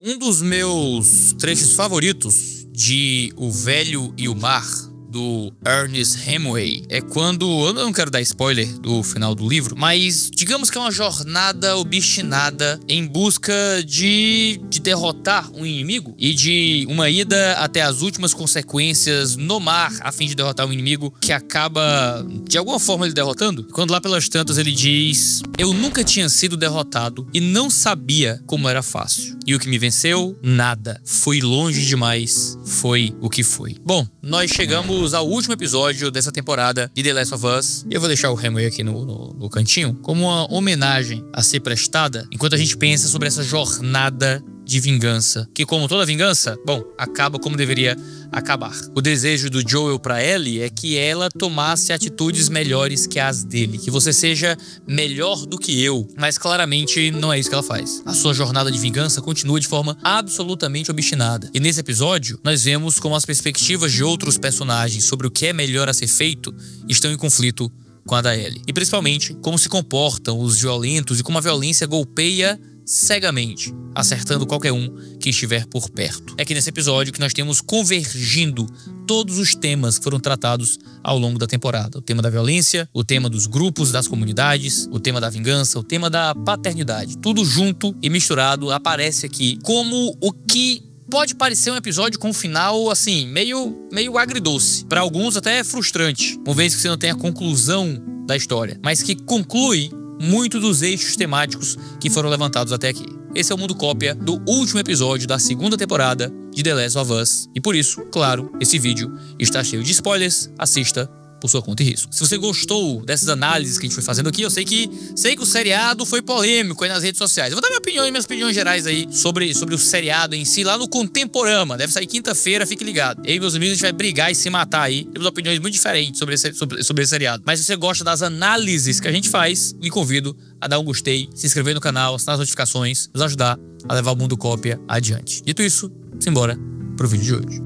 Um dos meus trechos favoritos de O Velho e o Mar, do Ernest Hemingway, é quando, eu não quero dar spoiler do final do livro, mas digamos que é uma jornada obstinada em busca de derrotar um inimigo e de uma ida até as últimas consequências no mar a fim de derrotar um inimigo que acaba de alguma forma ele derrotando. Quando lá pelas tantas ele diz: eu nunca tinha sido derrotado e não sabia como era fácil. E o que me venceu? Nada. Fui longe demais. Foi o que foi. Bom, nós chegamos ao último episódio dessa temporada de The Last of Us. E eu vou deixar o Hemingway aqui no cantinho como uma homenagem a ser prestada enquanto a gente pensa sobre essa jornada de vingança, que, como toda vingança, bom, acaba como deveria acabar. O desejo do Joel pra Ellie é que ela tomasse atitudes melhores que as dele, que você seja melhor do que eu, mas claramente não é isso que ela faz. A sua jornada de vingança continua de forma absolutamente obstinada. E nesse episódio, nós vemos como as perspectivas de outros personagens sobre o que é melhor a ser feito estão em conflito com a da Ellie. E principalmente, como se comportam os violentos e como a violência golpeia cegamente, acertando qualquer um que estiver por perto. É aqui nesse episódio que nós temos convergindo todos os temas que foram tratados ao longo da temporada. O tema da violência, o tema dos grupos, das comunidades, o tema da vingança, o tema da paternidade. Tudo junto e misturado aparece aqui como o que pode parecer um episódio com um final, assim, meio agridoce. Para alguns até frustrante, uma vez que você não tem a conclusão da história, mas que conclui muito dos eixos temáticos que foram levantados até aqui. Esse é o Mundo Cópia do último episódio da segunda temporada de The Last of Us. E por isso, claro, esse vídeo está cheio de spoilers. Assista por sua conta e risco. Se você gostou dessas análises que a gente foi fazendo aqui, eu sei que o seriado foi polêmico aí nas redes sociais. Eu vou dar minhas opiniões gerais aí sobre o seriado em si, lá no Contemporama. Deve sair quinta-feira, fique ligado. Eu e meus amigos, a gente vai brigar e se matar aí. Temos opiniões muito diferentes sobre esse seriado. Mas se você gosta das análises que a gente faz, me convido a dar um gostei, se inscrever no canal, assinar as notificações, nos ajudar a levar o Mundo Cópia adiante. Dito isso, simbora pro vídeo de hoje.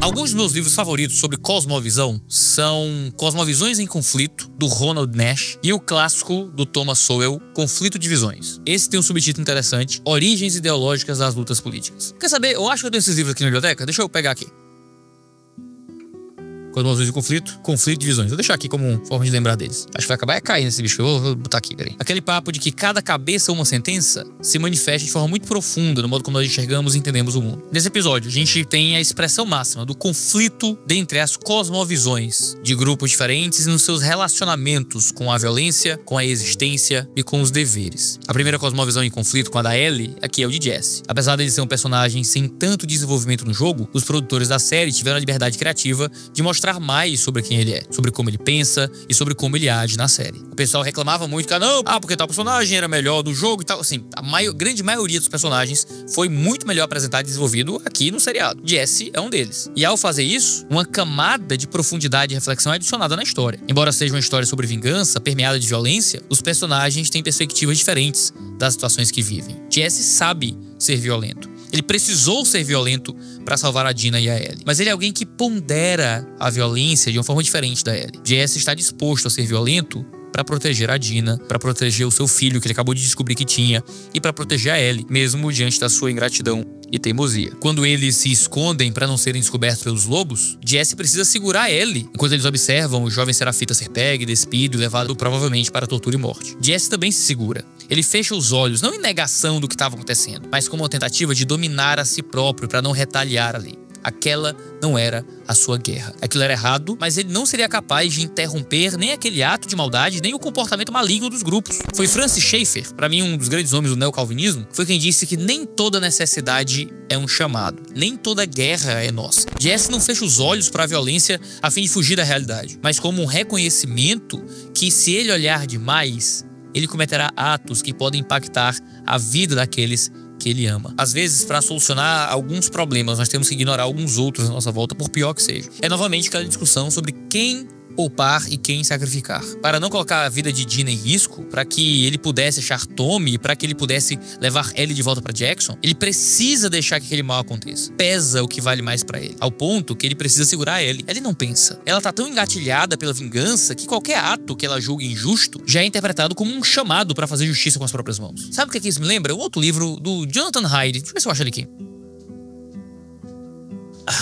Alguns dos meus livros favoritos sobre cosmovisão são Cosmovisões em Conflito, do Ronald Nash, e o clássico do Thomas Sowell, Conflito de Visões. Esse tem um subtítulo interessante: Origens Ideológicas das Lutas Políticas. Quer saber? Eu acho que eu tenho esses livros aqui na biblioteca. Deixa eu pegar aqui. Cosmovisões em Conflito, Conflito de Visões. Vou deixar aqui como forma de lembrar deles. Acho que vai acabar caindo nesse bicho. Eu vou botar aqui, peraí. Aquele papo de que cada cabeça é uma sentença se manifesta de forma muito profunda no modo como nós enxergamos e entendemos o mundo. Nesse episódio, a gente tem a expressão máxima do conflito dentre as cosmovisões de grupos diferentes e nos seus relacionamentos com a violência, com a existência e com os deveres. A primeira cosmovisão em conflito com a da Ellie aqui é o de Jesse. Apesar dele ser um personagem sem tanto desenvolvimento no jogo, os produtores da série tiveram a liberdade criativa de mostrar mais sobre quem ele é, sobre como ele pensa e sobre como ele age na série. O pessoal reclamava muito que porque tal personagem era melhor do jogo e tal. Assim, a grande maioria dos personagens foi muito melhor apresentado e desenvolvido aqui no seriado. Jesse é um deles. E ao fazer isso, uma camada de profundidade e reflexão é adicionada na história. Embora seja uma história sobre vingança, permeada de violência, os personagens têm perspectivas diferentes das situações que vivem. Jesse sabe ser violento. Ele precisou ser violento para salvar a Dina e a Ellie. Mas ele é alguém que pondera a violência de uma forma diferente da Ellie. Jesse está disposto a ser violento para proteger a Dina, para proteger o seu filho que ele acabou de descobrir que tinha e para proteger a Ellie, mesmo diante da sua ingratidão e teimosia. Quando eles se escondem para não serem descobertos pelos lobos, Jesse precisa segurar a Ellie. Enquanto eles observam o jovem serafita ser pego, despido e levado provavelmente para tortura e morte. Jesse também se segura. Ele fecha os olhos, não em negação do que estava acontecendo, mas como uma tentativa de dominar a si próprio para não retaliar ali. Aquela não era a sua guerra. Aquilo era errado, mas ele não seria capaz de interromper nem aquele ato de maldade, nem o comportamento maligno dos grupos. Foi Francis Schaeffer, para mim um dos grandes nomes do neocalvinismo, foi quem disse que nem toda necessidade é um chamado. Nem toda guerra é nossa. Jesse não fecha os olhos para a violência a fim de fugir da realidade, mas como um reconhecimento que, se ele olhar demais, ele cometerá atos que podem impactar a vida daqueles que ele ama. Às vezes, para solucionar alguns problemas, nós temos que ignorar alguns outros à nossa volta, por pior que seja. É novamente aquela discussão sobre quem poupar e quem sacrificar. Para não colocar a vida de Dina em risco, para que ele pudesse achar Tommy, para que ele pudesse levar Ellie de volta para Jackson, ele precisa deixar que aquele mal aconteça. Pesa o que vale mais para ele, ao ponto que ele precisa segurar Ellie. Ellie não pensa. Ela tá tão engatilhada pela vingança que qualquer ato que ela julgue injusto já é interpretado como um chamado para fazer justiça com as próprias mãos. Sabe o que isso me lembra? Um outro livro do Jonathan Haidt. Deixa eu ver se eu acho ele aqui.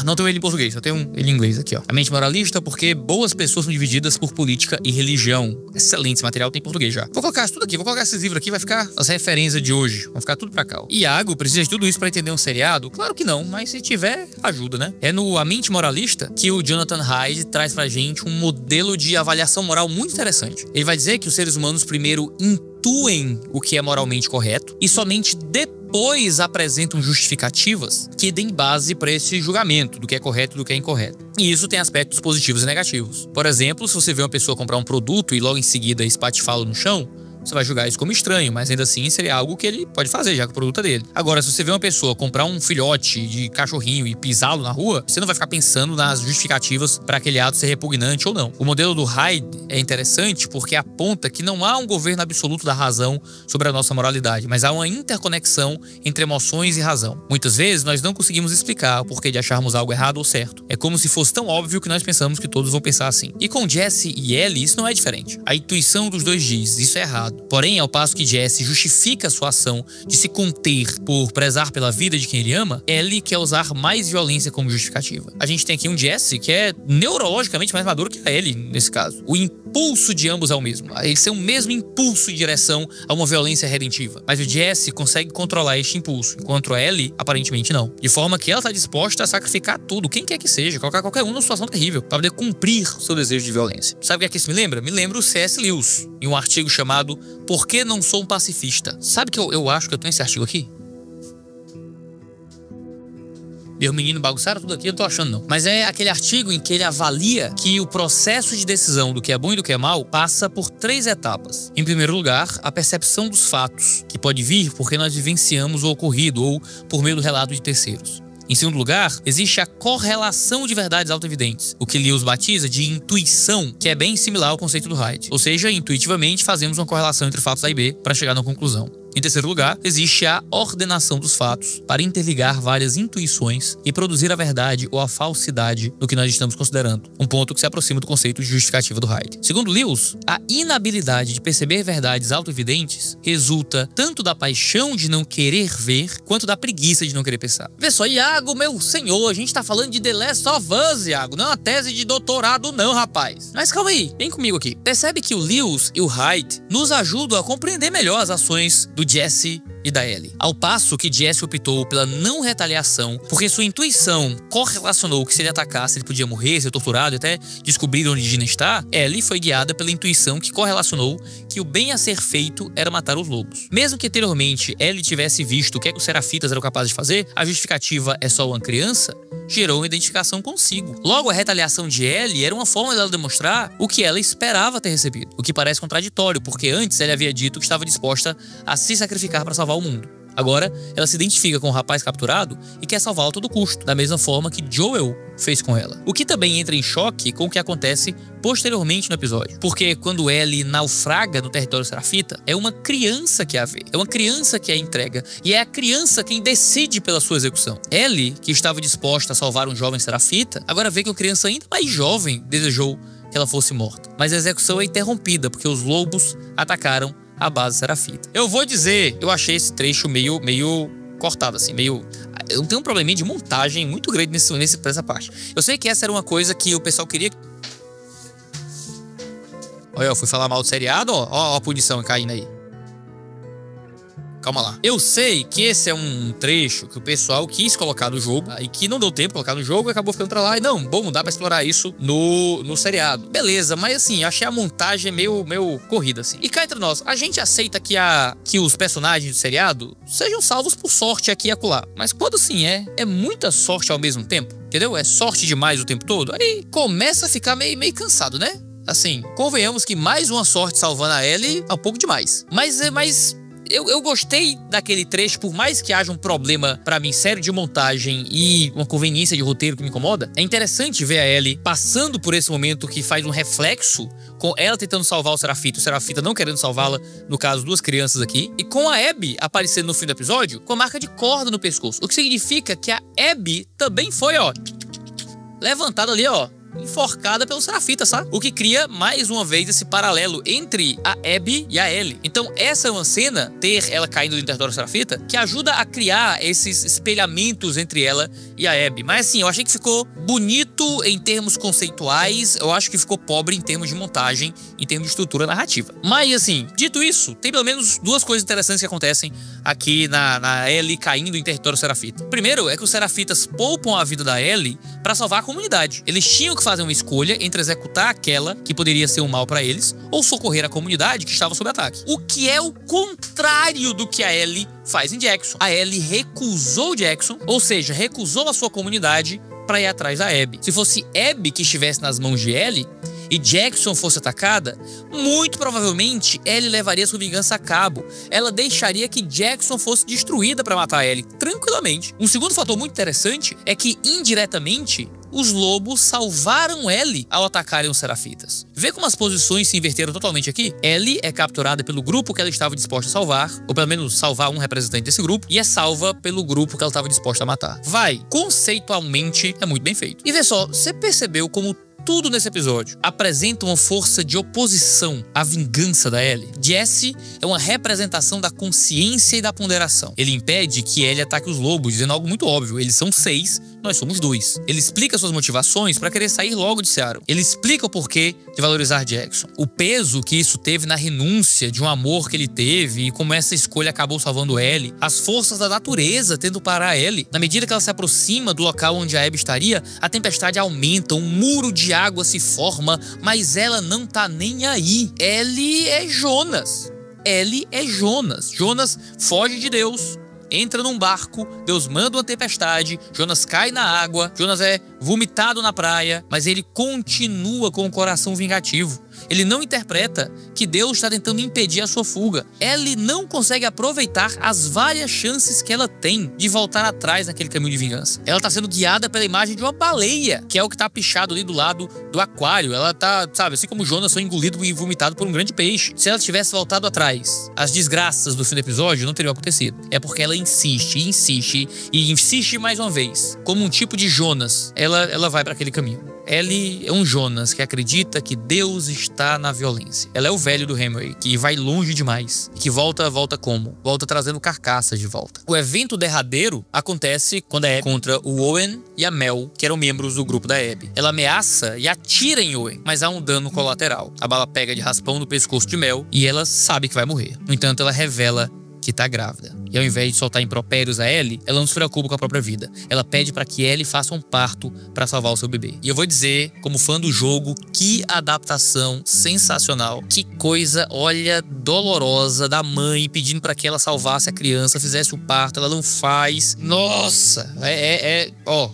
Não tenho ele em português, só tenho ele em inglês aqui, ó. A Mente Moralista, porque boas pessoas são divididas por política e religião. Excelente, esse material tem em português já. Vou colocar isso tudo aqui, vou colocar esses livros aqui, vai ficar as referências de hoje. Vão ficar tudo pra cá, ó. Iago precisa de tudo isso pra entender um seriado? Claro que não, mas se tiver, ajuda, né? É no A Mente Moralista que o Jonathan Haidt traz pra gente um modelo de avaliação moral muito interessante. Ele vai dizer que os seres humanos primeiro intuem o que é moralmente correto e somente depois apresentam justificativas que deem base para esse julgamento do que é correto e do que é incorreto. E isso tem aspectos positivos e negativos. Por exemplo, se você vê uma pessoa comprar um produto e logo em seguida espatifá-lo no chão, você vai julgar isso como estranho, mas ainda assim seria algo que ele pode fazer, já que o produto é dele. Agora, se você vê uma pessoa comprar um filhote de cachorrinho e pisá-lo na rua, você não vai ficar pensando nas justificativas para aquele ato ser repugnante ou não. O modelo do Haidt é interessante porque aponta que não há um governo absoluto da razão sobre a nossa moralidade, mas há uma interconexão entre emoções e razão. Muitas vezes nós não conseguimos explicar o porquê de acharmos algo errado ou certo. É como se fosse tão óbvio que nós pensamos que todos vão pensar assim. E com Jesse e Ellie, isso não é diferente. A intuição dos dois diz, isso é errado. Porém, ao passo que Jesse justifica sua ação de se conter por prezar pela vida de quem ele ama, Ellie quer usar mais violência como justificativa. A gente tem aqui um Jesse que é neurologicamente mais maduro que a Ellie, nesse caso. O impulso de ambos é o mesmo. Eles têm o mesmo impulso em direção a uma violência redentiva. Mas o Jesse consegue controlar este impulso, enquanto a Ellie, aparentemente, não. De forma que ela está disposta a sacrificar tudo, quem quer que seja, colocar qualquer um numa situação terrível, para poder cumprir o seu desejo de violência. Sabe o que é que isso me lembra? Me lembra o C.S. Lewis, em um artigo chamado Por que não sou um pacifista? Sabe que eu acho que eu tenho esse artigo aqui? Meu menino bagunçaram tudo aqui, eu não tô achando não. Mas é aquele artigo em que ele avalia que o processo de decisão do que é bom e do que é mal passa por 3 etapas. Em primeiro lugar, a percepção dos fatos, que pode vir porque nós vivenciamos o ocorrido ou por meio do relato de terceiros. Em segundo lugar, existe a correlação de verdades autoevidentes, o que Lewis batiza de intuição, que é bem similar ao conceito do Haidt. Ou seja, intuitivamente fazemos uma correlação entre fatos A e B para chegar na conclusão. Em terceiro lugar, existe a ordenação dos fatos para interligar várias intuições e produzir a verdade ou a falsidade do que nós estamos considerando, um ponto que se aproxima do conceito de justificativa do Haidt. Segundo Lewis, a inabilidade de perceber verdades autoevidentes resulta tanto da paixão de não querer ver, quanto da preguiça de não querer pensar. Vê só, Iago, meu senhor, a gente tá falando de The Last of Us, Iago, não é uma tese de doutorado não, rapaz. Mas calma aí, vem comigo aqui. Percebe que o Lewis e o Haidt nos ajudam a compreender melhor as ações do Jesse e da Ellie. Ao passo que Jesse optou pela não retaliação, porque sua intuição correlacionou que se ele atacasse ele podia morrer, ser torturado e até descobrir onde Dina está, Ellie foi guiada pela intuição que correlacionou que o bem a ser feito era matar os lobos. Mesmo que anteriormente Ellie tivesse visto o que os serafitas eram capazes de fazer, a justificativa é só uma criança, gerou uma identificação consigo. Logo, a retaliação de Ellie era uma forma dela demonstrar o que ela esperava ter recebido, o que parece contraditório, porque antes ela havia dito que estava disposta a se sacrificar para salvar o mundo. Agora, ela se identifica com o rapaz capturado e quer salvá-lo a todo custo, da mesma forma que Joel fez com ela. O que também entra em choque com o que acontece posteriormente no episódio. Porque quando Ellie naufraga no território serafita, é uma criança que a vê. É uma criança que a entrega. E é a criança quem decide pela sua execução. Ellie, que estava disposta a salvar um jovem serafita, agora vê que uma criança ainda mais jovem desejou que ela fosse morta. Mas a execução é interrompida, porque os lobos atacaram a base serafita. Eu vou dizer, eu achei esse trecho meio cortado, assim, meio... Eu tenho um probleminha de montagem muito grande nessa parte. Eu sei que essa era uma coisa que o pessoal queria... Olha, eu fui falar mal do seriado, ó a punição caindo aí. Calma lá. Eu sei que esse é um trecho que o pessoal quis colocar no jogo e que não deu tempo de colocar no jogo e acabou ficando pra lá. E não, bom, dá pra explorar isso no seriado. Beleza, mas assim, achei a montagem meio corrida, assim. E cá entre nós, a gente aceita que os personagens do seriado sejam salvos por sorte aqui e acolá. Mas quando assim é muita sorte ao mesmo tempo, entendeu? É sorte demais o tempo todo. Aí começa a ficar meio cansado, né? Assim, convenhamos que mais uma sorte salvando a Ellie é um pouco demais. Mas eu gostei daquele trecho, por mais que haja um problema pra mim sério de montagem e uma conveniência de roteiro que me incomoda. É interessante ver a Ellie passando por esse momento que faz um reflexo com ela tentando salvar o Serafita não querendo salvá-la, no caso, duas crianças aqui, e com a Abby aparecendo no fim do episódio com a marca de corda no pescoço, o que significa que a Abby também foi, ó, levantada ali, ó, enforcada pelo Serafita, sabe? O que cria, mais uma vez, esse paralelo entre a Abby e a Ellie. Então, essa é uma cena, ter ela caindo do território Serafita, que ajuda a criar esses espelhamentos entre ela e a Abby. Mas, assim, eu achei que ficou bonito em termos conceituais, eu acho que ficou pobre em termos de montagem, em termos de estrutura narrativa. Mas, assim, dito isso, tem pelo menos duas coisas interessantes que acontecem aqui na Ellie caindo em território Serafita. Primeiro, é que os Serafitas poupam a vida da Ellie pra salvar a comunidade. Eles tinham que fazer uma escolha entre executar aquela que poderia ser um mal pra eles ou socorrer a comunidade que estava sob ataque. O que é o contrário do que a Ellie faz em Jackson. A Ellie recusou Jackson, ou seja, recusou a sua comunidade pra ir atrás da Abby. Se fosse Abby que estivesse nas mãos de Ellie e Jackson fosse atacada, muito provavelmente Ellie levaria sua vingança a cabo. Ela deixaria que Jackson fosse destruída para matar Ellie tranquilamente. Um segundo fator muito interessante é que, indiretamente, os lobos salvaram Ellie ao atacarem os Serafitas. Vê como as posições se inverteram totalmente aqui? Ellie é capturada pelo grupo que ela estava disposta a salvar, ou pelo menos salvar um representante desse grupo, e é salva pelo grupo que ela estava disposta a matar. Conceitualmente é muito bem feito. E vê só, você percebeu como tudo nesse episódio apresenta uma força de oposição à vingança da Ellie? Jesse é uma representação da consciência e da ponderação. Ele impede que Ellie ataque os lobos, dizendo algo muito óbvio: eles são 6, nós somos 2. Ele explica suas motivações para querer sair logo de Seattle. Ele explica o porquê de valorizar Jackson, o peso que isso teve na renúncia de um amor que ele teve e como essa escolha acabou salvando Ellie, as forças da natureza tendo parar Ellie. Na medida que ela se aproxima do local onde a Abby estaria, a tempestade aumenta, um muro de água se forma, mas ela não tá nem aí. Ellie é Jonas. Ellie é Jonas. Jonas foge de Deus, entra num barco, Deus manda uma tempestade, Jonas cai na água, Jonas é vomitado na praia, mas ele continua com o coração vingativo. Ele não interpreta que Deus está tentando impedir a sua fuga. Ellie não consegue aproveitar as várias chances que ela tem de voltar atrás naquele caminho de vingança. Ela está sendo guiada pela imagem de uma baleia, que é o que está pichado ali do lado do aquário. Ela tá, sabe, assim como Jonas foi engolido e vomitado por um grande peixe. Se ela tivesse voltado atrás, as desgraças do fim do episódio não teriam acontecido. É porque ela insiste, insiste e insiste mais uma vez. Como um tipo de Jonas, ela vai para aquele caminho. Ellie é um Jonas que acredita que Deus está na violência. Ela é o velho do Hemway, que vai longe demais. E que volta como? Volta trazendo carcaças de volta. O evento derradeiro acontece quando é contra o Owen e a Mel, que eram membros do grupo da Abby. Ela ameaça e atira em Owen, mas há um dano colateral. A bala pega de raspão no pescoço de Mel e ela sabe que vai morrer. No entanto, ela revela que tá grávida. E ao invés de soltar impropérios a Ellie, ela não se preocupa com a própria vida. Ela pede para que Ellie faça um parto para salvar o seu bebê. E eu vou dizer, como fã do jogo, que adaptação sensacional. Que coisa, olha, dolorosa da mãe pedindo para que ela salvasse a criança, fizesse o parto, ela não faz. Nossa,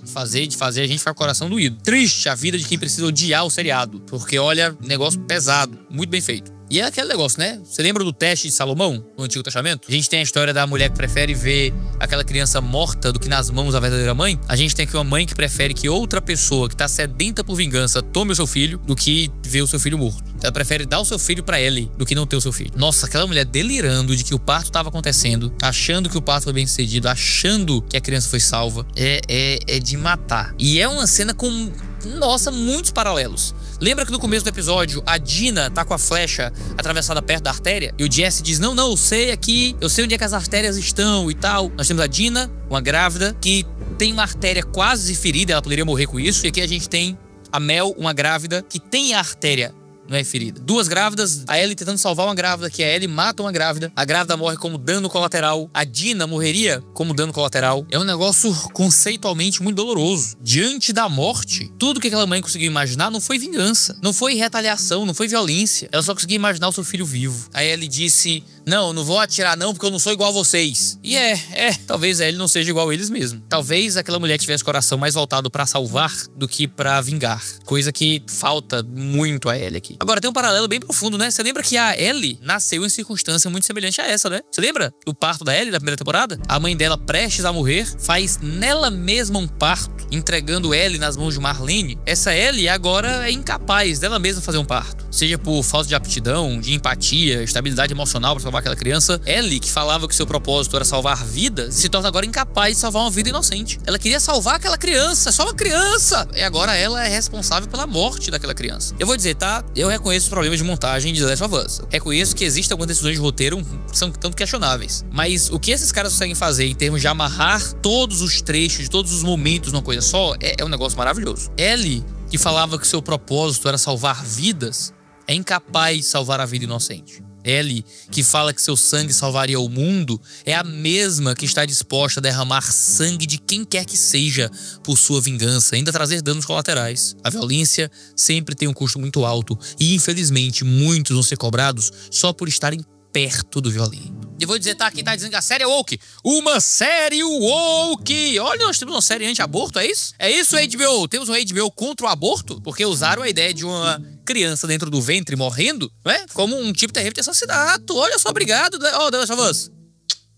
fazer a gente ficar com o coração doído. Triste a vida de quem precisa odiar o seriado, porque olha, negócio pesado, muito bem feito. E é aquele negócio, né? Você lembra do teste de Salomão, no Antigo Testamento? A gente tem a história da mulher que prefere ver aquela criança morta do que nas mãos da verdadeira mãe. A gente tem aqui uma mãe que prefere que outra pessoa que tá sedenta por vingança tome o seu filho do que ver o seu filho morto. Ela prefere dar o seu filho pra Ellie do que não ter o seu filho. Nossa, aquela mulher delirando de que o parto tava acontecendo, achando que o parto foi bem sucedido, achando que a criança foi salva. É de matar. E é uma cena com, nossa, muitos paralelos. Lembra que no começo do episódio a Dina tá com a flecha atravessada perto da artéria? E o Jesse diz, não, eu sei aqui, eu sei onde é que as artérias estão e tal. Nós temos a Dina, uma grávida, que tem uma artéria quase ferida, ela poderia morrer com isso. E aqui a gente tem a Mel, uma grávida, que tem a artéria, não é ferida. Duas grávidas, a Ellie tentando salvar uma grávida, que a Ellie mata uma grávida. A grávida morre como dano colateral. A Dina morreria como dano colateral. É um negócio conceitualmente muito doloroso. Diante da morte, tudo que aquela mãe conseguiu imaginar não foi vingança, não foi retaliação, não foi violência. Ela só conseguia imaginar o seu filho vivo. A Ellie disse, Não vou atirar não, porque eu não sou igual a vocês. E talvez ele não seja igual a eles mesmo. Talvez aquela mulher tivesse o coração mais voltado pra salvar do que pra vingar. Coisa que falta muito a Ellie aqui. Agora, tem um paralelo bem profundo, né? Você lembra que a Ellie nasceu em circunstância muito semelhante a essa, né? Você lembra do parto da Ellie da primeira temporada? A mãe dela, prestes a morrer, faz nela mesma um parto, entregando Ellie nas mãos de Marlene. Essa Ellie agora é incapaz dela mesma fazer um parto. Seja por falta de aptidão, de empatia, estabilidade emocional pra salvar aquela criança. Ellie, que falava que seu propósito era salvar vidas, se torna agora incapaz de salvar uma vida inocente. Ela queria salvar aquela criança, só uma criança. E agora ela é responsável pela morte daquela criança. Eu vou dizer, tá? Eu reconheço os problemas de montagem de The Last of Us. Reconheço que existem algumas decisões de roteiro que são tanto questionáveis. Mas o que esses caras conseguem fazer em termos de amarrar todos os trechos, de todos os momentos numa coisa só, é um negócio maravilhoso. Ellie, que falava que seu propósito era salvar vidas, é incapaz de salvar a vida inocente. Ellie, que fala que seu sangue salvaria o mundo, é a mesma que está disposta a derramar sangue de quem quer que seja por sua vingança, ainda trazer danos colaterais. A violência sempre tem um custo muito alto e, infelizmente, muitos vão ser cobrados só por estarem perto do violento. E vou dizer, tá aqui, tá dizendo que a série é woke. Uma série woke! Olha, nós temos uma série anti-aborto, é isso? É isso, HBO? Temos um HBO contra o aborto? Porque usaram a ideia de uma criança dentro do ventre morrendo, né? Como um tipo terrível de assassinato. Olha só, obrigado. Oh, The Last of Us.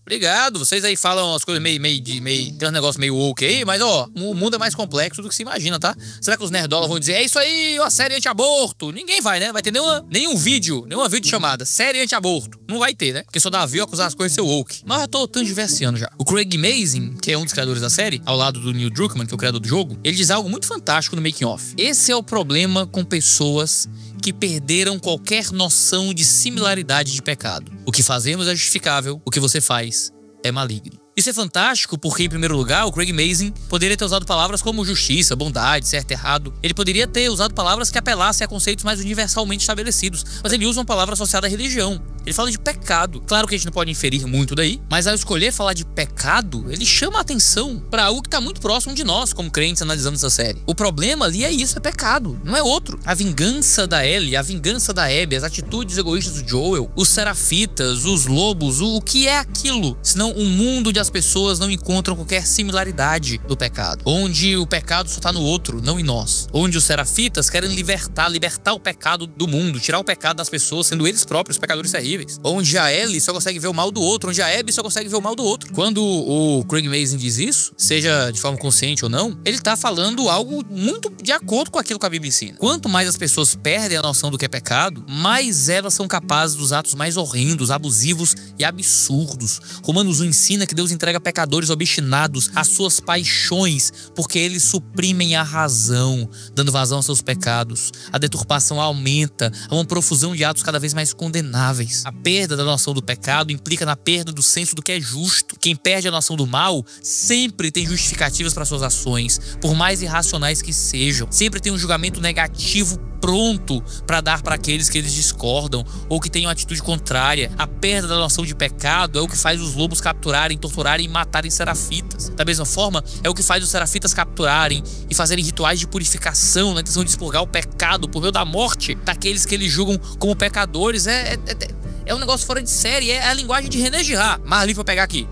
Obrigado, vocês aí falam as coisas meio tem um negócio meio woke aí, mas ó, o mundo é mais complexo do que se imagina, tá? Será que os nerdolas vão dizer, é isso aí, uma série anti-aborto? Ninguém vai, né? Vai ter nenhuma vídeo chamada série anti-aborto. Não vai ter, né? Porque só dá view acusar as coisas de ser woke. Mas eu já tô transversiando já. O Craig Mazin, que é um dos criadores da série, ao lado do Neil Druckmann, que é o criador do jogo, ele diz algo muito fantástico no making off. Esse é o problema com pessoas que perderam qualquer noção de similaridade de pecado. O que fazemos é justificável, o que você faz é maligno. Isso é fantástico porque, em primeiro lugar, o Craig Mazin poderia ter usado palavras como justiça, bondade, certo e errado. Ele poderia ter usado palavras que apelassem a conceitos mais universalmente estabelecidos, mas ele usa uma palavra associada à religião. Ele fala de pecado. Claro que a gente não pode inferir muito daí, mas ao escolher falar de pecado, ele chama a atenção para algo que está muito próximo de nós, como crentes analisando essa série. O problema ali é isso, é pecado, não é outro. A vingança da Ellie, a vingança da Abby, as atitudes egoístas do Joel, os serafitas, os lobos, o que é aquilo? Senão um mundo de as pessoas não encontram qualquer similaridade do pecado. Onde o pecado só está no outro, não em nós. Onde os serafitas querem libertar o pecado do mundo, tirar o pecado das pessoas, sendo eles próprios pecadores terríveis. Onde a Ellie só consegue ver o mal do outro, onde a Abby só consegue ver o mal do outro. Quando o Craig Mazin diz isso, seja de forma consciente ou não, ele tá falando algo muito de acordo com aquilo que a Bíblia ensina. Quanto mais as pessoas perdem a noção do que é pecado, mais elas são capazes dos atos mais horrendos, abusivos e absurdos. Romanos 1 ensina que Deus entrega pecadores obstinados às suas paixões, porque eles suprimem a razão, dando vazão aos seus pecados. A deturpação aumenta, há uma profusão de atos cada vez mais condenáveis. A perda da noção do pecado implica na perda do senso do que é justo. Quem perde a noção do mal sempre tem justificativas para suas ações, por mais irracionais que sejam. Sempre tem um julgamento negativo pronto para dar para aqueles que eles discordam ou que têm uma atitude contrária. A perda da noção de pecado é o que faz os lobos capturarem, torturarem e matarem serafitas. Da mesma forma, é o que faz os serafitas capturarem e fazerem rituais de purificação na intenção de expurgar o pecado por meio da morte daqueles que eles julgam como pecadores. É um negócio fora de série, é a linguagem de René Girard. Marli, pra pegar aqui.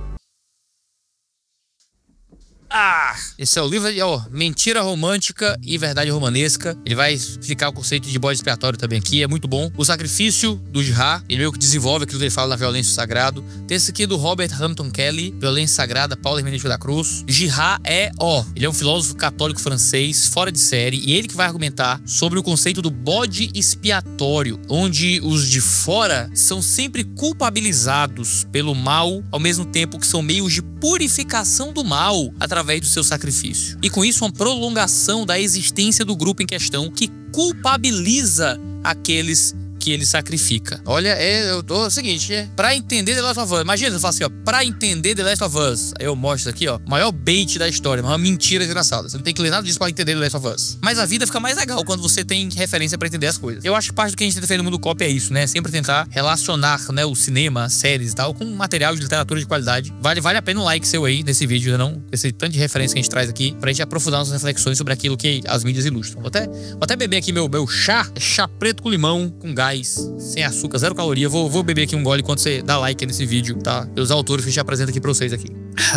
Esse é o livro de Mentira Romântica e Verdade Romanesca. Ele vai explicar o conceito de bode expiatório também aqui, é muito bom. O Sacrifício, do Girard, ele meio que desenvolve aquilo que ele fala na violência do sagrado. Tem esse aqui do Robert Hampton Kelly, Violência Sagrada, Paulo Hermenêutico da Cruz. Girard ele é um filósofo católico francês, fora de série, e ele que vai argumentar sobre o conceito do bode expiatório, onde os de fora são sempre culpabilizados pelo mal, ao mesmo tempo que são meios de purificação do mal através do seu sacrifício. E com isso, uma prolongação da existência do grupo em questão que culpabiliza aqueles que ele sacrifica. Olha, eu tô o seguinte, pra entender The Last of Us, imagina, eu falo assim, pra entender The Last of Us, aí eu mostro aqui, o maior bait da história, uma mentira desgraçada. Você não tem que ler nada disso pra entender The Last of Us. Mas a vida fica mais legal quando você tem referência pra entender as coisas. Eu acho que parte do que a gente tenta fazer no mundo cop é isso, né? Sempre tentar relacionar, né, o cinema, as séries e tal, com material de literatura de qualidade. Vale a pena um like seu aí nesse vídeo, não? Esse tanto de referência que a gente traz aqui, pra gente aprofundar nossas reflexões sobre aquilo que as mídias ilustram. Vou até beber aqui meu chá preto com limão, com gás, naturais, sem açúcar, 0 caloria. Vou beber aqui um gole enquanto você dá like nesse vídeo, tá? Os autores que a gente apresenta aqui pra vocês aqui.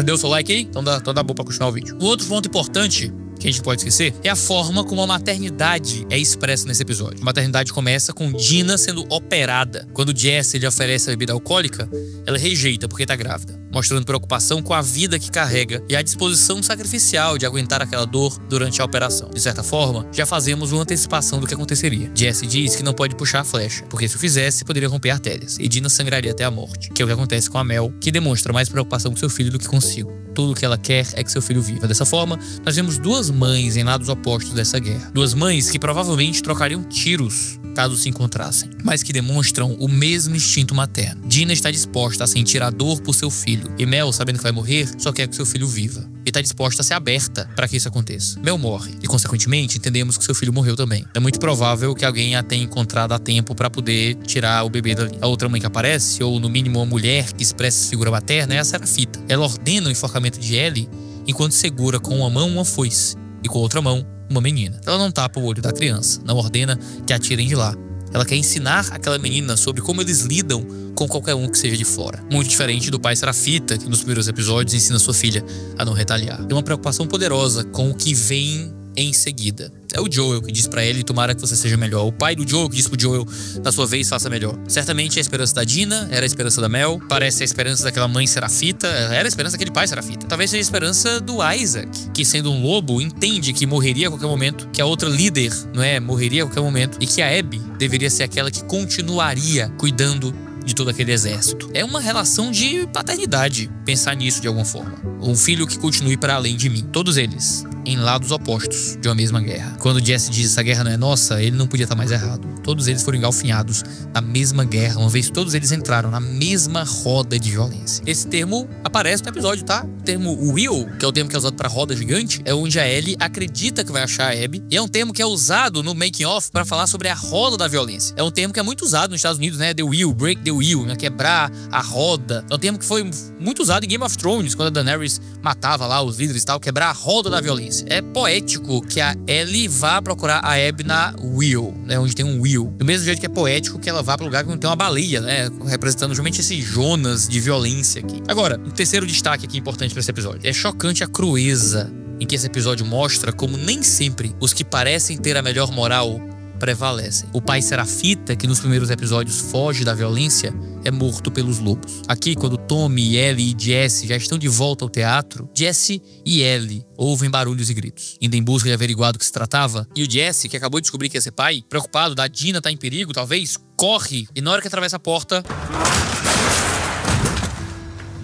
Deu seu like aí? Então dá bom pra continuar o vídeo. Um outro ponto importante que a gente pode esquecer é a forma como a maternidade é expressa nesse episódio. A maternidade começa com Dina sendo operada. Quando Jesse lhe oferece a bebida alcoólica, ela rejeita porque tá grávida, mostrando preocupação com a vida que carrega e a disposição sacrificial de aguentar aquela dor durante a operação. De certa forma, já fazemos uma antecipação do que aconteceria. Jesse diz que não pode puxar a flecha, porque se o fizesse, poderia romper artérias, e Dina sangraria até a morte, que é o que acontece com a Mel, que demonstra mais preocupação com seu filho do que consigo. Tudo o que ela quer é que seu filho viva. Dessa forma, nós vemos duas mães em lados opostos dessa guerra. Duas mães que provavelmente trocariam tiros caso se encontrassem, mas que demonstram o mesmo instinto materno. Dina está disposta a sentir a dor por seu filho, e Mel, sabendo que vai morrer, só quer que seu filho viva. E está disposta a ser aberta para que isso aconteça. Mel morre, e consequentemente entendemos que seu filho morreu também. É muito provável que alguém a tenha encontrado a tempo para poder tirar o bebê dali. A outra mãe que aparece, ou no mínimo uma mulher que expressa essa figura materna, é a Serafita. Ela ordena o enforcamento de Ellie enquanto segura com uma mão uma foice e com a outra mão uma menina. Ela não tapa o olho da criança, não ordena que a tirem de lá. Ela quer ensinar aquela menina sobre como eles lidam com qualquer um que seja de fora. Muito diferente do pai Serafita, que nos primeiros episódios ensina sua filha a não retaliar. Tem uma preocupação poderosa com o que vem em seguida. É o Joel que diz pra ele: tomara que você seja melhor. O pai do Joel que diz pro Joel: na sua vez, faça melhor. Certamente a esperança da Dina era a esperança da Mel. Parece a esperança daquela mãe Serafita. Era a esperança daquele pai Serafita. Talvez seja a esperança do Isaac, que sendo um lobo, entende que morreria a qualquer momento. Que a outra líder, não é? Morreria a qualquer momento. E que a Abby deveria ser aquela que continuaria cuidando de todo aquele exército. É uma relação de paternidade pensar nisso de alguma forma. Um filho que continue para além de mim. Todos eles em lados opostos de uma mesma guerra. Quando Jesse diz essa guerra não é nossa, ele não podia estar mais errado. Todos eles foram engalfinhados na mesma guerra, uma vez todos eles entraram na mesma roda de violência. Esse termo aparece no episódio, tá? O termo will, que é o termo que é usado para roda gigante, é onde a Ellie acredita que vai achar a Abby, e é um termo que é usado no making of para falar sobre a roda da violência. É um termo que é muito usado nos Estados Unidos, né? The will, break the will, né? Quebrar a roda. É um termo que foi muito usado em Game of Thrones, quando a Daenerys matava lá os líderes e tal, quebrar a roda da violência. É poético que a Ellie vá procurar a Abby na Will, né? Onde tem um Will. Do mesmo jeito que é poético que ela vá para um lugar que tem uma baleia, né? Representando justamente esse Jonas de violência aqui. Agora, o terceiro destaque aqui importante para esse episódio. É chocante a crueza em que esse episódio mostra como nem sempre os que parecem ter a melhor moral prevalecem. O pai Serafita, que nos primeiros episódios foge da violência, é morto pelos lobos. Aqui, quando Tommy, Ellie e Jesse já estão de volta ao teatro, Jesse e Ellie ouvem barulhos e gritos, indo em busca de averiguar do que se tratava. E o Jesse, que acabou de descobrir que ia ser pai, preocupado da Dina tá em perigo, talvez, corre. E na hora que atravessa a porta...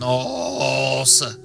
Nossa!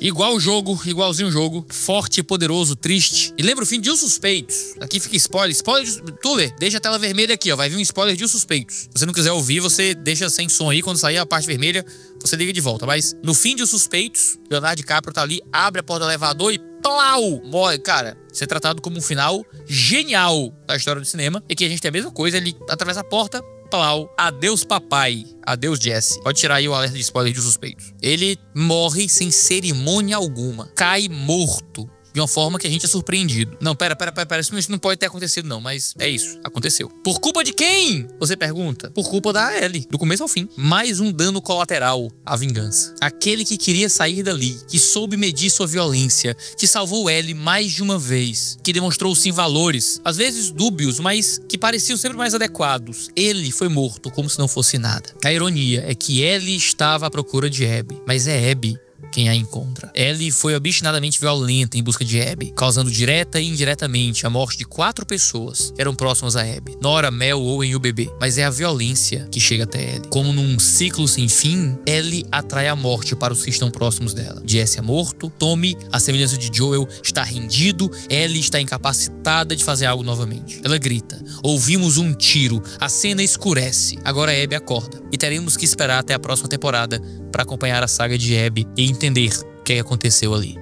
Igual o jogo, igualzinho o jogo. Forte, poderoso, triste. E lembra o fim de Os Suspeitos. Aqui fica spoiler. Spoiler de... Tuller, deixa a tela vermelha aqui, ó. Vai vir um spoiler de Os Suspeitos. Se você não quiser ouvir, você deixa sem som aí. Quando sair a parte vermelha, você liga de volta. Mas no fim de Os Suspeitos, Leonardo DiCaprio tá ali, abre a porta do elevador e plau! Morre. Cara, isso é tratado como um final genial da história do cinema. E que a gente tem a mesma coisa. Ele atravessa a porta... Plau. Adeus papai, adeus Jesse. Pode tirar aí o alerta de spoiler de Suspeitos. Ele morre sem cerimônia alguma. Cai morto. De uma forma que a gente é surpreendido. Não, pera, isso não pode ter acontecido não, mas é isso, aconteceu. Por culpa de quem? Você pergunta. Por culpa da Ellie, do começo ao fim. Mais um dano colateral à vingança. Aquele que queria sair dali, que soube medir sua violência, que salvou Ellie mais de uma vez, que demonstrou sim valores, às vezes dúbios, mas que pareciam sempre mais adequados. Ele foi morto como se não fosse nada. A ironia é que Ellie estava à procura de Abby, mas é Abby quem a encontra. Ellie foi obstinadamente violenta em busca de Abby, causando direta e indiretamente a morte de 4 pessoas que eram próximas a Abby: Nora, Mel, Owen e o bebê. Mas é a violência que chega até Ellie. Como num ciclo sem fim, Ellie atrai a morte para os que estão próximos dela. Jesse é morto, Tommy, à semelhança de Joel, está rendido, Ellie está incapacitada de fazer algo novamente. Ela grita, ouvimos um tiro, a cena escurece. Agora Abby acorda e teremos que esperar até a próxima temporada para acompanhar a saga de Abby e entender o que aconteceu ali.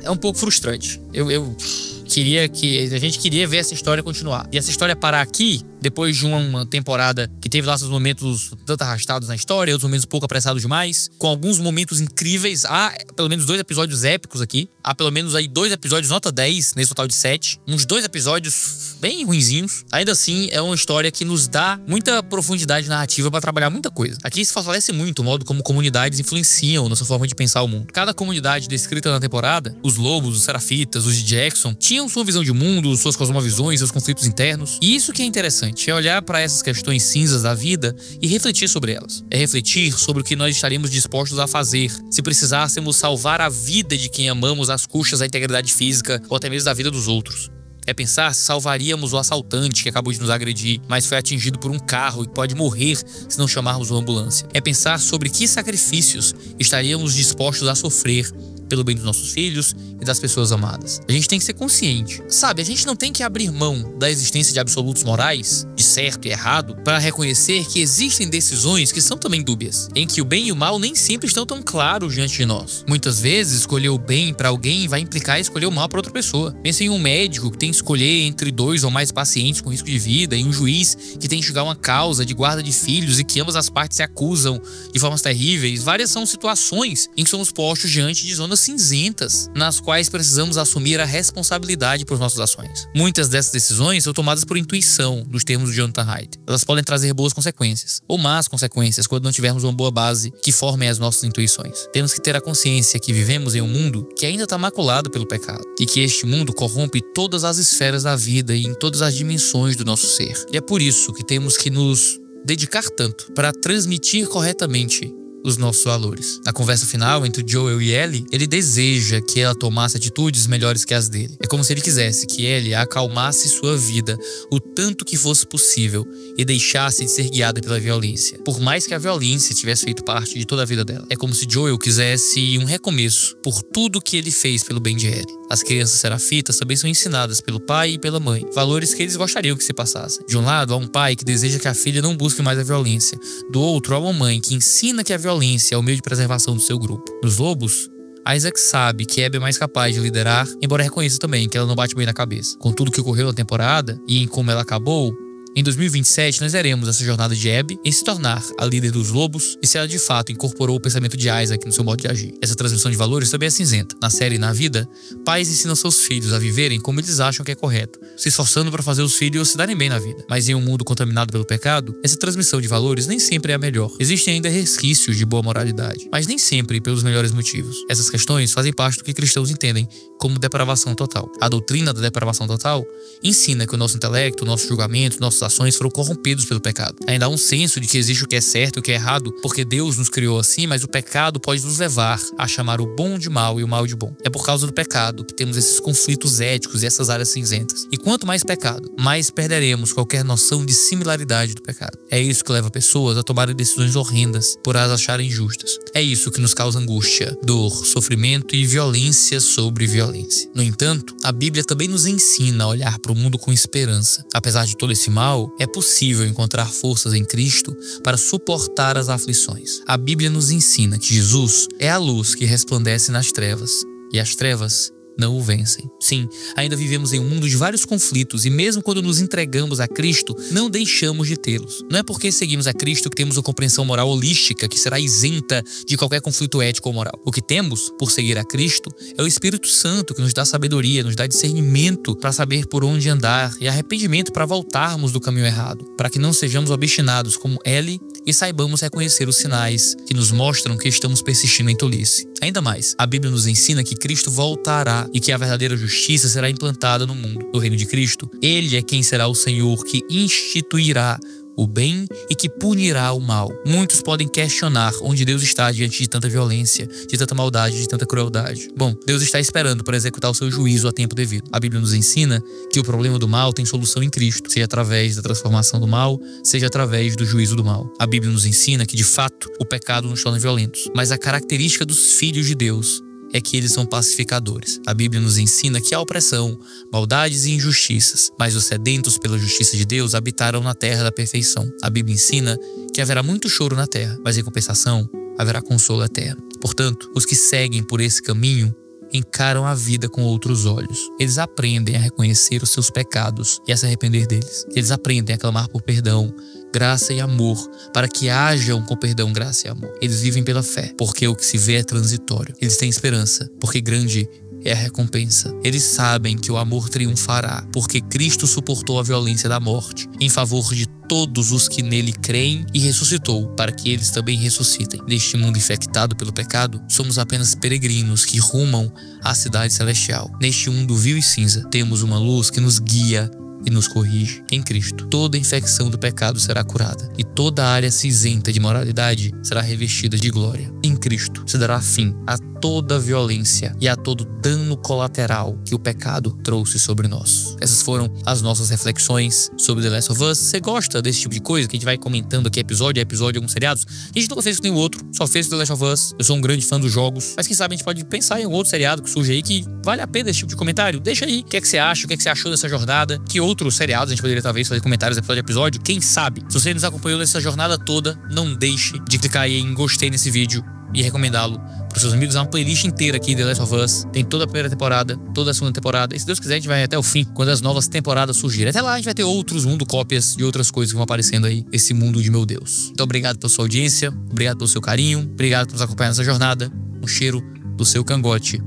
É um pouco frustrante. A gente queria ver essa história continuar. E essa história parar aqui, depois de uma temporada que que teve lá seus momentos tanto arrastados na história, outros momentos um pouco apressados demais, com alguns momentos incríveis. Há pelo menos 2 episódios épicos aqui. Há pelo menos aí 2 episódios nota 10, nesse total de 7. Uns 2 episódios bem ruinzinhos. Ainda assim, é uma história que nos dá muita profundidade narrativa para trabalhar muita coisa. Aqui se fortalece muito o modo como comunidades influenciam nossa forma de pensar o mundo. Cada comunidade descrita na temporada, os lobos, os serafitas, os de Jackson, tinham sua visão de mundo, suas cosmovisões, seus conflitos internos. E isso que é interessante, é olhar para essas questões cinzas da vida e refletir sobre elas. É refletir sobre o que nós estaríamos dispostos a fazer se precisássemos salvar a vida de quem amamos às custas da integridade física ou até mesmo da vida dos outros. É pensar se salvaríamos o assaltante que acabou de nos agredir, mas foi atingido por um carro e pode morrer se não chamarmos uma ambulância. É pensar sobre que sacrifícios estaríamos dispostos a sofrer pelo bem dos nossos filhos e das pessoas amadas. A gente tem que ser consciente. Sabe, a gente não tem que abrir mão da existência de absolutos morais, de certo e errado, para reconhecer que existem decisões que são também dúbias, em que o bem e o mal nem sempre estão tão claros diante de nós. Muitas vezes, escolher o bem para alguém vai implicar escolher o mal para outra pessoa. Pense em um médico que tem que escolher entre 2 ou mais pacientes com risco de vida, e um juiz que tem que julgar uma causa de guarda de filhos e que ambas as partes se acusam de formas terríveis. Várias são situações em que somos postos diante de zonas cinzentas, nas quais precisamos assumir a responsabilidade por nossas ações. Muitas dessas decisões são tomadas por intuição, nos termos de Jonathan Haidt. Elas podem trazer boas consequências, ou más consequências, quando não tivermos uma boa base que forme as nossas intuições. Temos que ter a consciência que vivemos em um mundo que ainda está maculado pelo pecado, e que este mundo corrompe todas as esferas da vida e em todas as dimensões do nosso ser. E é por isso que temos que nos dedicar tanto para transmitir corretamente os nossos valores. Na conversa final entre Joel e Ellie, ele deseja que ela tomasse atitudes melhores que as dele. É como se ele quisesse que Ellie acalmasse sua vida o tanto que fosse possível e deixasse de ser guiada pela violência, por mais que a violência tivesse feito parte de toda a vida dela. É como se Joel quisesse um recomeço por tudo que ele fez pelo bem de Ellie. As crianças serafitas também são ensinadas pelo pai e pela mãe, valores que eles gostariam que se passassem. De um lado, há um pai que deseja que a filha não busque mais a violência. Do outro, há uma mãe que ensina que a violência é o meio de preservação do seu grupo. Nos lobos, Isaac sabe que Abby é mais capaz de liderar, embora reconheça também que ela não bate bem na cabeça. Com tudo que ocorreu na temporada e em como ela acabou, em 2027 nós veremos essa jornada de Abby em se tornar a líder dos lobos e se ela de fato incorporou o pensamento de Isaac no seu modo de agir. Essa transmissão de valores também é cinzenta. Na série e na vida, pais ensinam seus filhos a viverem como eles acham que é correto, se esforçando para fazer os filhos se darem bem na vida. Mas em um mundo contaminado pelo pecado, essa transmissão de valores nem sempre é a melhor. Existem ainda resquícios de boa moralidade, mas nem sempre pelos melhores motivos. Essas questões fazem parte do que cristãos entendem como depravação total. A doutrina da depravação total ensina que o nosso intelecto, o nosso julgamento, nossas ações foram corrompidos pelo pecado. Ainda há um senso de que existe o que é certo e o que é errado, porque Deus nos criou assim, mas o pecado pode nos levar a chamar o bom de mal e o mal de bom. É por causa do pecado que temos esses conflitos éticos e essas áreas cinzentas. E quanto mais pecado, mais perderemos qualquer noção de similaridade do pecado. É isso que leva pessoas a tomarem decisões horrendas por as acharem justas. É isso que nos causa angústia, dor, sofrimento e violência sobre violência. No entanto, a Bíblia também nos ensina a olhar para o mundo com esperança. Apesar de todo esse mal, é possível encontrar forças em Cristo para suportar as aflições. A Bíblia nos ensina que Jesus é a luz que resplandece nas trevas, e as trevas não o vencem. Sim, ainda vivemos em um mundo de vários conflitos e mesmo quando nos entregamos a Cristo, não deixamos de tê-los. Não é porque seguimos a Cristo que temos uma compreensão moral holística que será isenta de qualquer conflito ético ou moral. O que temos por seguir a Cristo é o Espírito Santo que nos dá sabedoria, nos dá discernimento para saber por onde andar e arrependimento para voltarmos do caminho errado, para que não sejamos obstinados como Ellie e saibamos reconhecer os sinais que nos mostram que estamos persistindo em tolice. Ainda mais, a Bíblia nos ensina que Cristo voltará e que a verdadeira justiça será implantada no mundo. No reino de Cristo, Ele é quem será o Senhor que instituirá o bem e que punirá o mal. Muitos podem questionar onde Deus está diante de tanta violência, de tanta maldade, de tanta crueldade. Bom, Deus está esperando para executar o seu juízo a tempo devido. A Bíblia nos ensina que o problema do mal tem solução em Cristo, seja através da transformação do mal, seja através do juízo do mal. A Bíblia nos ensina que, de fato, o pecado nos torna violentos, mas a característica dos filhos de Deus é que eles são pacificadores. A Bíblia nos ensina que há opressão, maldades e injustiças, mas os sedentos pela justiça de Deus habitarão na terra da perfeição. A Bíblia ensina que haverá muito choro na terra, mas em compensação haverá consolo eterno. Portanto, os que seguem por esse caminho encaram a vida com outros olhos. Eles aprendem a reconhecer os seus pecados e a se arrepender deles. Eles aprendem a clamar por perdão, graça e amor, para que hajam com perdão, graça e amor. Eles vivem pela fé, porque o que se vê é transitório. Eles têm esperança, porque grande é a recompensa. Eles sabem que o amor triunfará, porque Cristo suportou a violência da morte em favor de todos os que nele creem e ressuscitou, para que eles também ressuscitem. Neste mundo infectado pelo pecado, somos apenas peregrinos que rumam à cidade celestial. Neste mundo vil e cinza, temos uma luz que nos guia e nos corrige. Em Cristo, toda infecção do pecado será curada e toda área cinzenta de moralidade será revestida de glória. Em Cristo se dará fim a toda violência e a todo dano colateral que o pecado trouxe sobre nós. Essas foram as nossas reflexões sobre The Last of Us. Você gosta desse tipo de coisa que a gente vai comentando aqui episódio a episódio, alguns seriados? A gente nunca fez com nenhum outro, só fez The Last of Us. Eu sou um grande fã dos jogos, mas quem sabe a gente pode pensar em um outro seriado que surge aí que vale a pena esse tipo de comentário. Deixa aí o que é que você acha, o que é que você achou dessa jornada, que outros seriados a gente poderia talvez fazer comentários episódio a episódio, quem sabe? Se você nos acompanhou nessa jornada toda, não deixe de clicar aí em gostei nesse vídeo e recomendá-lo para os seus amigos. É uma playlist inteira aqui de The Last of Us, tem toda a primeira temporada, toda a segunda temporada, e se Deus quiser a gente vai até o fim, quando as novas temporadas surgirem. Até lá a gente vai ter outros mundo cópias e outras coisas que vão aparecendo aí, esse mundo de meu Deus. Então obrigado pela sua audiência, obrigado pelo seu carinho, obrigado por nos acompanhar nessa jornada, um cheiro do seu cangote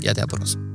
e até a próxima.